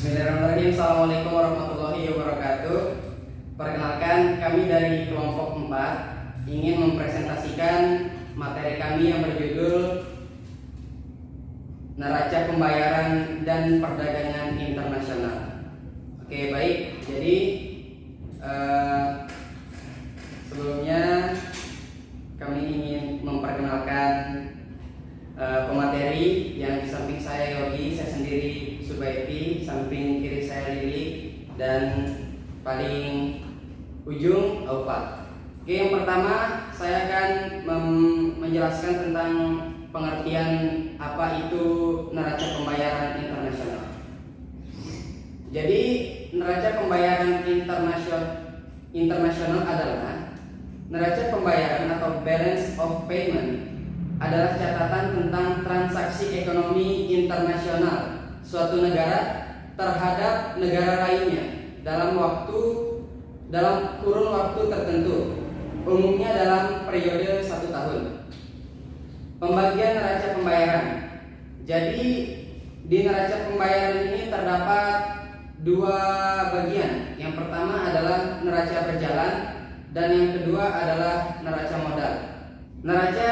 Bismillahirrahmanirrahim. Assalamualaikum warahmatullahi wabarakatuh. Perkenalkan, kami dari kelompok 4 ingin mempresentasikan materi kami yang berjudul Neraca Pembayaran dan Perdagangan Internasional. Oke, baik. Jadi sebelumnya kami ingin memperkenalkan pemateri yang di samping saya Yogi, saya sendiri Subaiti, samping kiri saya Lili, dan paling ujung Aufat. Oke, yang pertama saya akan menjelaskan tentang pengertian apa itu neraca pembayaran internasional. Jadi neraca pembayaran internasional adalah neraca pembayaran atau balance of payment adalah catatan tentang transaksi ekonomi internasional suatu negara terhadap negara lainnya dalam kurun waktu tertentu, umumnya dalam periode 1 tahun. Pembagian neraca pembayaran. Jadi di neraca pembayaran ini terdapat 2 bagian. Yang pertama adalah neraca berjalan dan yang kedua adalah neraca modal. Neraca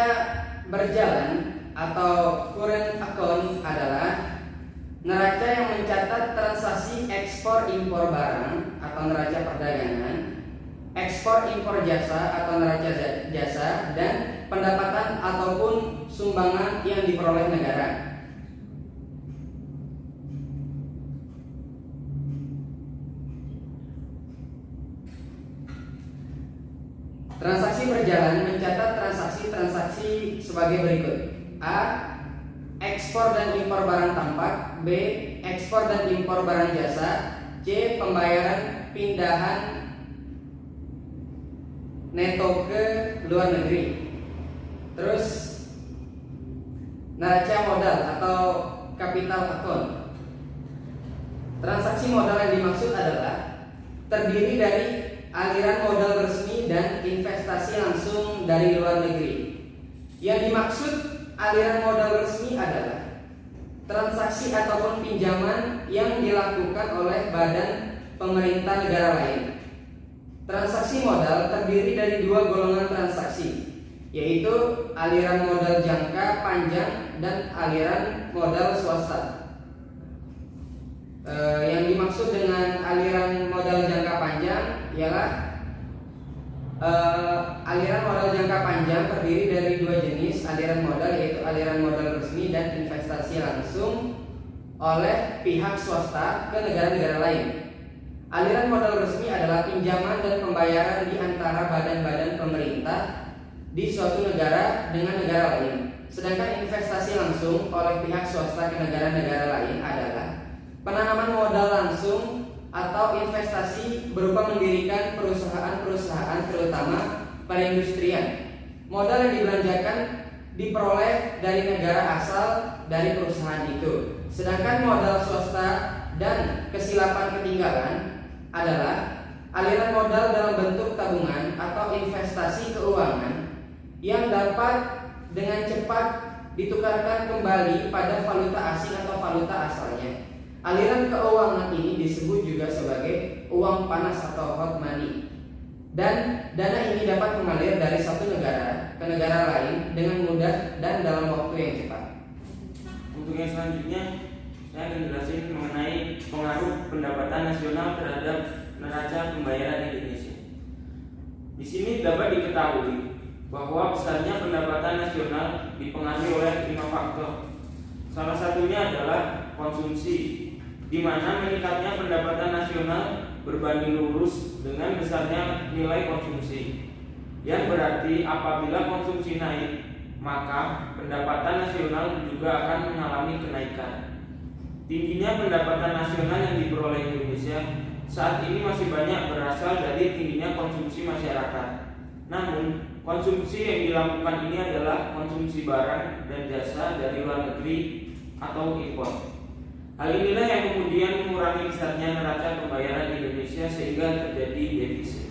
berjalan atau current account adalah neraca yang mencatat transaksi ekspor impor barang atau neraca perdagangan, ekspor impor jasa atau neraca jasa, dan pendapatan ataupun sumbangan yang diperoleh negara. Transaksi berjalan mencatat transaksi sebagai berikut: A. Ekspor dan impor barang tampak. B. Ekspor dan impor barang jasa. C. Pembayaran pindahan neto ke luar negeri. Terus neraca modal atau capital account. Transaksi modal yang dimaksud adalah terdiri dari aliran modal resmi dan investasi langsung dari luar negeri. Yang dimaksud aliran modal resmi adalah transaksi ataupun pinjaman yang dilakukan oleh badan pemerintah negara lain. Transaksi modal terdiri dari 2 golongan transaksi, yaitu aliran modal jangka panjang dan aliran modal swasta. Yang dimaksud dengan aliran modal jangka panjang ialah aliran modal jangka panjang terdiri dari 2 jenis aliran modal, yaitu aliran modal resmi dan investasi langsung oleh pihak swasta ke negara-negara lain. Aliran modal resmi adalah pinjaman dan pembayaran di antara badan-badan pemerintah di suatu negara dengan negara lain. Sedangkan investasi langsung oleh pihak swasta ke negara-negara lain adalah penanaman modal langsung atau investasi berupa mendirikan perusahaan-perusahaan terutama perindustrian. Modal yang dibelanjakan diperoleh dari negara asal dari perusahaan itu. Sedangkan modal swasta dan kesilapan ketinggalan adalah aliran modal dalam bentuk tabungan atau investasi keuangan yang dapat dengan cepat ditukarkan kembali pada valuta asing atau valuta asalnya. Aliran keuangan ini disebut juga sebagai uang panas atau hot money. Dan dana ini dapat mengalir dari satu negara ke negara lain dengan mudah dan dalam waktu yang cepat. Untuk yang selanjutnya, saya akan jelasin mengenai pengaruh pendapatan nasional terhadap neraca pembayaran Indonesia. Di sini dapat diketahui bahwa besarnya pendapatan nasional dipengaruhi oleh 5 faktor. Salah satunya adalah konsumsi, di mana meningkatnya pendapatan nasional berbanding lurus dengan besarnya nilai konsumsi. Yang berarti apabila konsumsi naik, maka pendapatan nasional juga akan mengalami kenaikan. Tingginya pendapatan nasional yang diperoleh Indonesia saat ini masih banyak berasal dari tingginya konsumsi masyarakat. Namun, konsumsi yang dilakukan ini adalah konsumsi barang dan jasa dari luar negeri atau impor. Hal inilah yang kemudian mengurangi besarnya neraca pembayaran Indonesia sehingga terjadi defisit.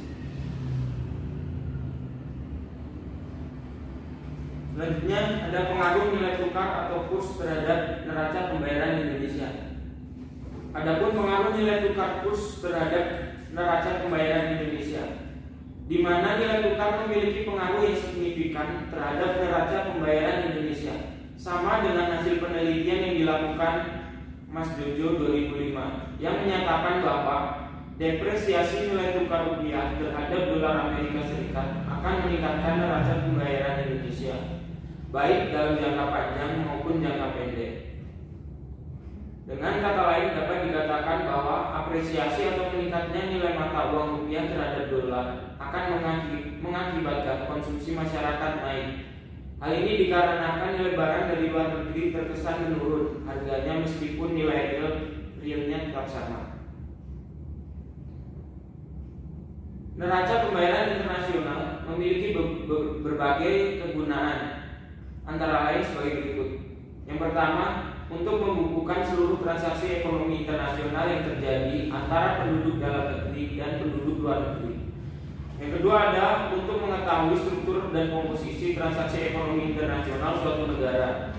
Selanjutnya ada pengaruh nilai tukar atau kurs terhadap neraca pembayaran Indonesia. Adapun pengaruh nilai tukar kurs terhadap neraca pembayaran Indonesia, di mana nilai tukar memiliki pengaruh yang signifikan terhadap neraca pembayaran Indonesia, sama dengan hasil penelitian yang dilakukan Mas Jojo 2005 yang menyatakan bahwa depresiasi nilai tukar rupiah terhadap dolar Amerika Serikat akan meningkatkan neraca pembayaran Indonesia, baik dalam jangka panjang maupun jangka pendek. Dengan kata lain, dapat dikatakan bahwa apresiasi atau meningkatnya nilai mata uang rupiah terhadap dolar akan mengakibatkan konsumsi masyarakat naik. Hal ini dikarenakan nilai barang dari luar negeri terkesan menurun harganya meskipun nilai realnya tetap sama. Neraca pembayaran internasional memiliki berbagai kegunaan, antara lain sebagai berikut. Yang pertama, untuk membukukan seluruh transaksi ekonomi internasional yang terjadi antara penduduk dalam negeri dan penduduk luar negeri. Yang kedua adalah untuk mengetahui struktur dan komposisi transaksi ekonomi internasional suatu negara.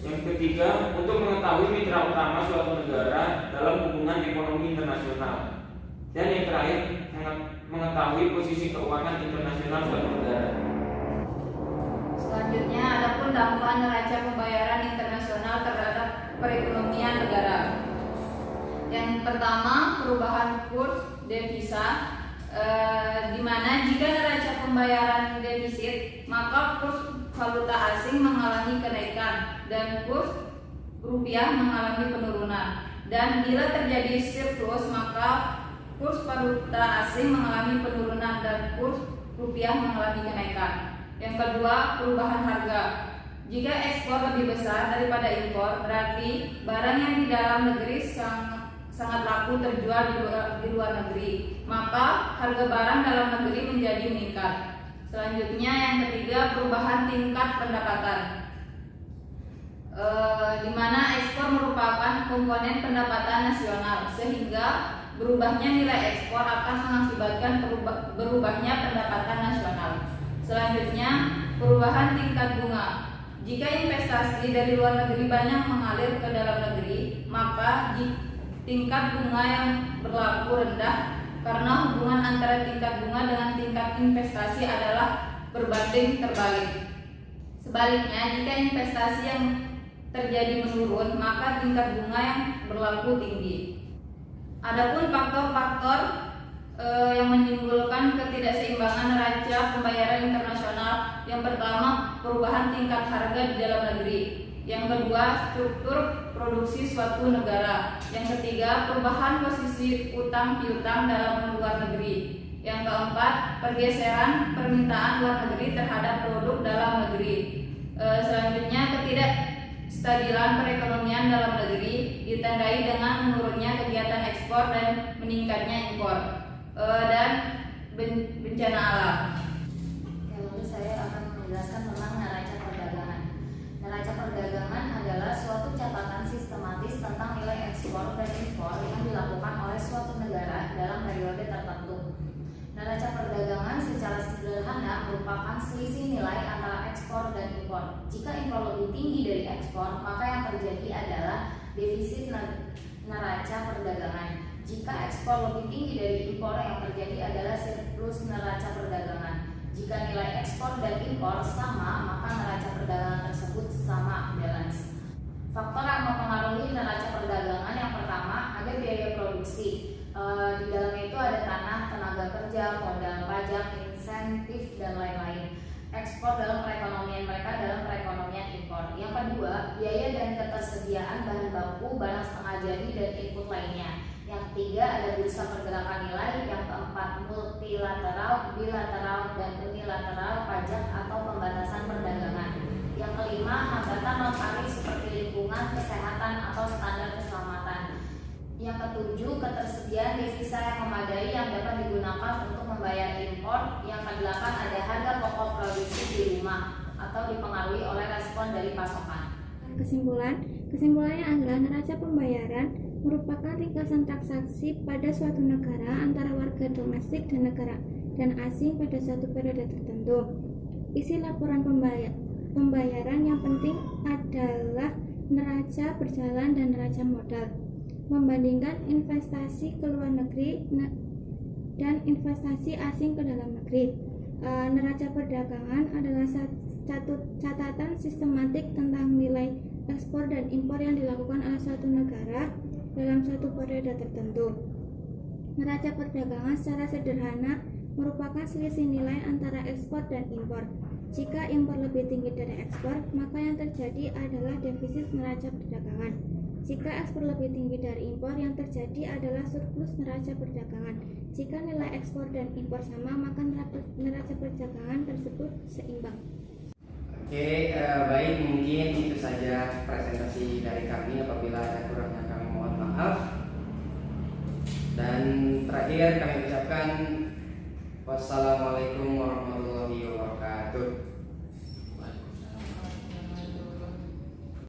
Yang ketiga, untuk mengetahui mitra utama suatu negara dalam hubungan ekonomi internasional. Dan yang terakhir, mengetahui posisi keuangan internasional suatu negara. Selanjutnya, adapun dampak neraca pembayaran internasional terhadap perekonomian negara. Yang pertama, perubahan kurs devisa, di mana jika neraca pembayaran defisit, maka kurs valuta asing mengalami kenaikan dan kurs rupiah mengalami penurunan. Dan bila terjadi surplus, maka kurs valuta asing mengalami penurunan dan kurs rupiah mengalami kenaikan. Yang kedua, perubahan harga. Jika ekspor lebih besar daripada impor, berarti barang yang di dalam negeri sangat laku terjual di luar negeri, maka harga barang dalam negeri menjadi meningkat. Selanjutnya, yang ketiga, perubahan tingkat pendapatan, di mana ekspor merupakan komponen pendapatan nasional, sehingga berubahnya nilai ekspor akan mengakibatkan berubahnya pendapatan nasional. Selanjutnya, perubahan tingkat bunga. Jika investasi dari luar negeri banyak mengalir ke dalam negeri, maka tingkat bunga yang berlaku rendah karena hubungan antara tingkat bunga dengan tingkat investasi adalah berbanding terbalik. Sebaliknya, jika investasi yang terjadi menurun, maka tingkat bunga yang berlaku tinggi. Adapun faktor-faktor yang menimbulkan ketidakseimbangan neraca pembayaran internasional, yang pertama, perubahan tingkat harga di dalam negeri. Yang kedua, struktur produksi suatu negara. Yang ketiga, perubahan posisi utang piutang dalam luar negeri. Yang keempat, pergeseran permintaan luar negeri terhadap produk dalam negeri. Selanjutnya, ketidakstabilan perekonomian dalam negeri ditandai dengan menurunnya kegiatan ekspor dan meningkatnya impor dan bencana alam. Lalu saya akan menjelaskan tentang neraca perdagangan. Neraca perdagangan adalah suatu catatan sistematis tentang nilai ekspor dan impor yang dilakukan oleh suatu negara dalam periode tertentu. Neraca perdagangan secara sederhana merupakan selisih nilai antara ekspor dan impor. Jika impor lebih tinggi dari ekspor, maka yang terjadi adalah defisit neraca perdagangan. Jika ekspor lebih tinggi dari impor, yang terjadi adalah surplus neraca perdagangan. Jika nilai ekspor dan impor sama, maka neraca perdagangan tersebut sama, balance. Faktor yang mempengaruhi neraca perdagangan, yang pertama ada biaya produksi. Di dalamnya itu ada tanah, tenaga kerja, modal, pajak, insentif, dan lain-lain. Ekspor dalam perekonomian mereka dalam perekonomian impor. Yang kedua, biaya dan ketersediaan bahan baku, barang setengah jadi, dan input lainnya. Yang ketiga ada bursa pergerakan nilai. Yang keempat, multilateral, bilateral, dan unilateral, pajak atau pembatasan perdagangan. Yang kelima, hambatan non-tarif seperti lingkungan, kesehatan, atau standar keselamatan. Yang ketujuh, ketersediaan devisa yang memadai yang dapat digunakan untuk membayar impor. Yang kedelapan, ada harga pokok produksi di rumah atau dipengaruhi oleh respon dari pasokan. Kesimpulannya adalah neraca pembayaran merupakan ringkasan transaksi pada suatu negara antara warga domestik dan negara dan asing pada suatu periode tertentu. Isi laporan pembayaran yang penting adalah neraca berjalan dan neraca modal. membandingkan investasi ke luar negeri dan investasi asing ke dalam negeri. Neraca perdagangan adalah catatan sistematik tentang nilai ekspor dan impor yang dilakukan oleh suatu negara dalam suatu periode tertentu. Neraca perdagangan secara sederhana merupakan selisih nilai antara ekspor dan impor. Jika impor lebih tinggi dari ekspor, maka yang terjadi adalah defisit neraca perdagangan. Jika ekspor lebih tinggi dari impor, yang terjadi adalah surplus neraca perdagangan. Jika nilai ekspor dan impor sama, maka neraca perdagangan tersebut seimbang. Oke, baik, mungkin itu saja presentasi dari kami. Apabila ada kurangnya kami mohon maaf. Dan terakhir kami ucapkan wassalamualaikum warahmatullahi wabarakatuh.